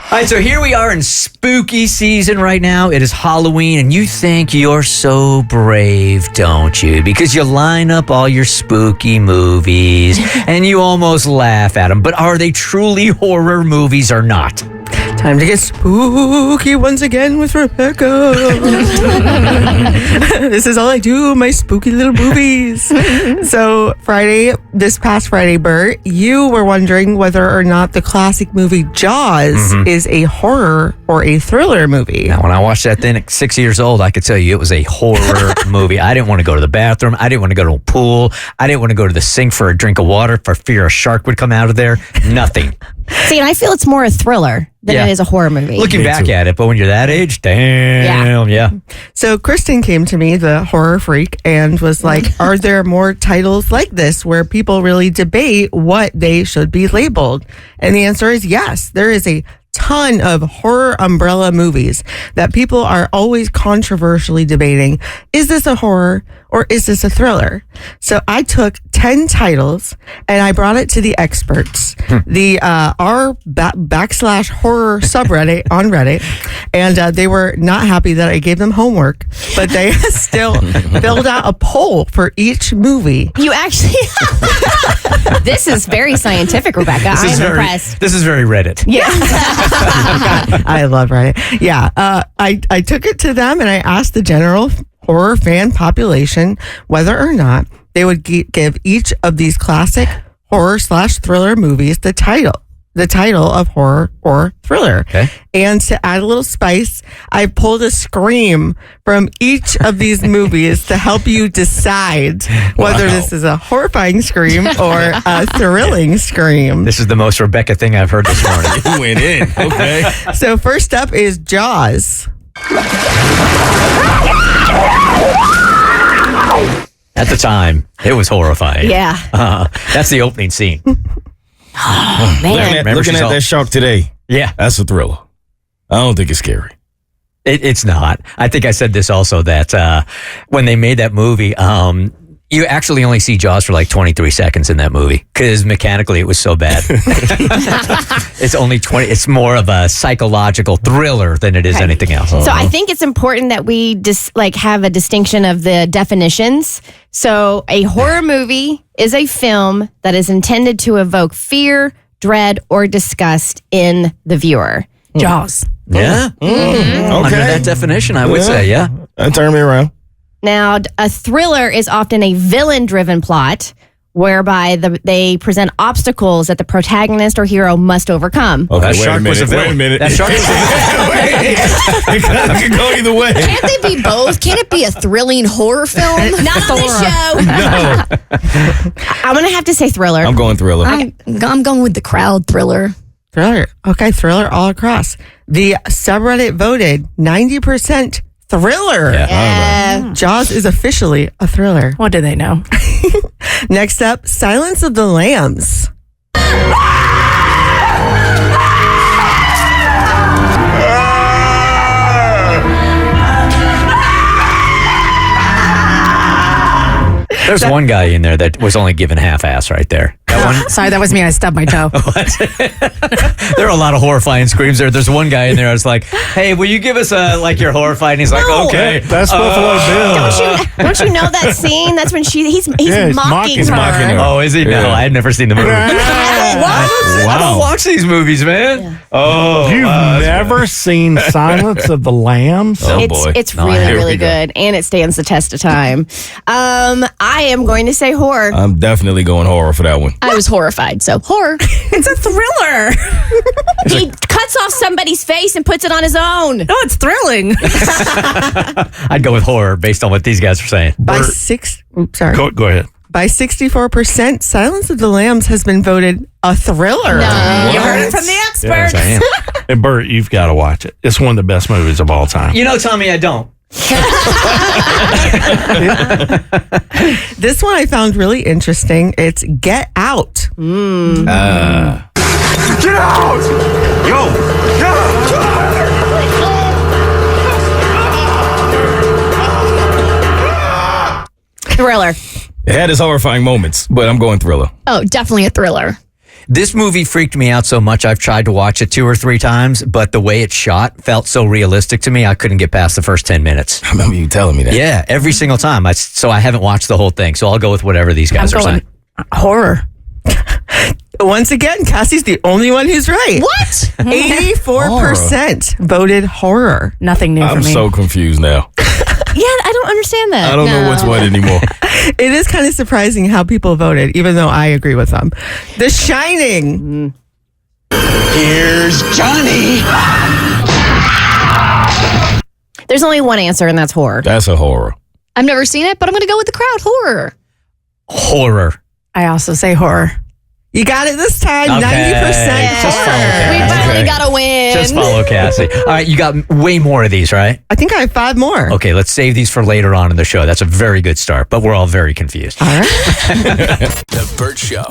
All right, so here we are in spooky season right now. It is Halloween, and you think you're so brave, don't you? Because you line up all your spooky movies, and you almost laugh at them. But are they truly horror movies or not? Time to get spooky once again with Rebecca. This is all I do, my spooky little movies. So this past Friday, Bert, you were wondering whether or not the classic movie Jaws is a horror or a thriller movie. Now, when I watched that thing at 6 years old, I could tell you it was a horror movie. I didn't want to go to the bathroom. I didn't want to go to a pool. I didn't want to go to the sink for a drink of water for fear a shark would come out of there. Nothing. See, and I feel it's more a thriller than it is a horror movie. Looking back at it, but when you're that age, damn, yeah. So Kristen came to me, the horror freak, and was like, are there more titles like this where people really debate what they should be labeled? And the answer is yes. There is a ton of horror umbrella movies that people are always controversially debating. Is this a horror or is this a thriller? So I took 10 titles and I brought it to the experts, the r/horror subreddit on Reddit, and they were not happy that I gave them homework, but they still filled out a poll for each movie. You actually... This is very scientific, Rebecca. I am impressed. This is very Reddit. Yeah. I love Reddit. Yeah. I took it to them and I asked the general horror fan population whether or not they would give each of these classic horror/thriller movies the title of horror or thriller. Okay. And to add a little spice, I pulled a scream from each of these movies to help you decide whether this is a horrifying scream or a thrilling scream. This is the most Rebecca thing I've heard this morning. You went in. Okay. So first up is Jaws. At the time, it was horrifying. Yeah. That's the opening scene. Oh, man. Looking at that shark today, Yeah. that's a thriller. I don't think it's scary. It's not. I think I said this also, that when they made that movie, you actually only see Jaws for like 23 seconds in that movie because mechanically it was so bad. It's only 20. It's more of a psychological thriller than it is anything else. So I think it's important that we have a distinction of the definitions. So a horror movie is a film that is intended to evoke fear, dread, or disgust in the viewer. Jaws. Yeah. Under that definition, I would say, yeah. Turn me around. Now, a thriller is often a villain-driven plot whereby they present obstacles that the protagonist or hero must overcome. Okay, That shark was a villain. Wait a minute. That shark was a villain. It could go either way. Can't they be both? Can't it be a thrilling horror film? Not on this show. No. I'm going to have to say thriller. I'm going thriller. I'm going with the crowd thriller. Thriller. Okay, thriller all across. The subreddit voted 90% thriller. Yeah. Jaws is officially a thriller. What do they know? Next up, Silence of the Lambs. There's one guy in there that was only given half-ass right there. That one. Sorry, that was me. I stubbed my toe. There are a lot of horrifying screams there. There's one guy in there. I was like, "Hey, will you give us you're horrified?" And he's like, "Okay." That's Buffalo Bill. Don't you know that scene? That's when he's Yeah, he's mocking mocking her. her. Oh, is he? No, Yeah. I had never seen the movie. I don't watch these movies, man. Yeah. Oh, You've wow, never seen Silence of the Lambs? Oh, boy. It's No, really, here we really go. good, and it stands the test of time. I am going to say horror. I'm definitely going horror for that one. I was horrified, so horror. It's a thriller. He cuts off somebody's face and puts it on his own. No, it's thrilling. I'd go with horror based on what these guys are saying. By Go ahead. By 64%, Silence of the Lambs has been voted a thriller. You heard it from the experts. Yes, I am. And Bert, you've got to watch it. It's one of the best movies of all time. You know, Tommy, I don't. This one I found really interesting. It's Get Out. Uh, Get out! Yo! Get out! Thriller. it had its horrifying moments, but I'm going thriller. Oh, definitely a thriller. This movie freaked me out so much I've tried to watch it 2 or 3 times, but the way it's shot felt so realistic to me I couldn't get past the first 10 minutes. I remember you telling me that. Yeah, every single time. So I haven't watched the whole thing, so I'll go with whatever these guys are saying. Horror. Once again, Cassie's the only one who's right. What? 84% voted horror. Nothing new for I'm me. so confused now. Yeah, I don't understand that. I don't know what's what anymore. It is kind of surprising how people voted, even though I agree with them. The Shining. Here's Johnny. There's only one answer, and that's horror. That's a horror. I've never seen it, but I'm going to go with the crowd. Horror. Horror. I also say horror. You got it this time. Okay. 90% Just follow horror. We Cassie. finally got a win. Just follow Cassie. All right, you got way more of these, right? I think I have 5 more. Okay, let's save these for later on in the show. That's a very good start, but we're all very confused. All right. The Bert Show.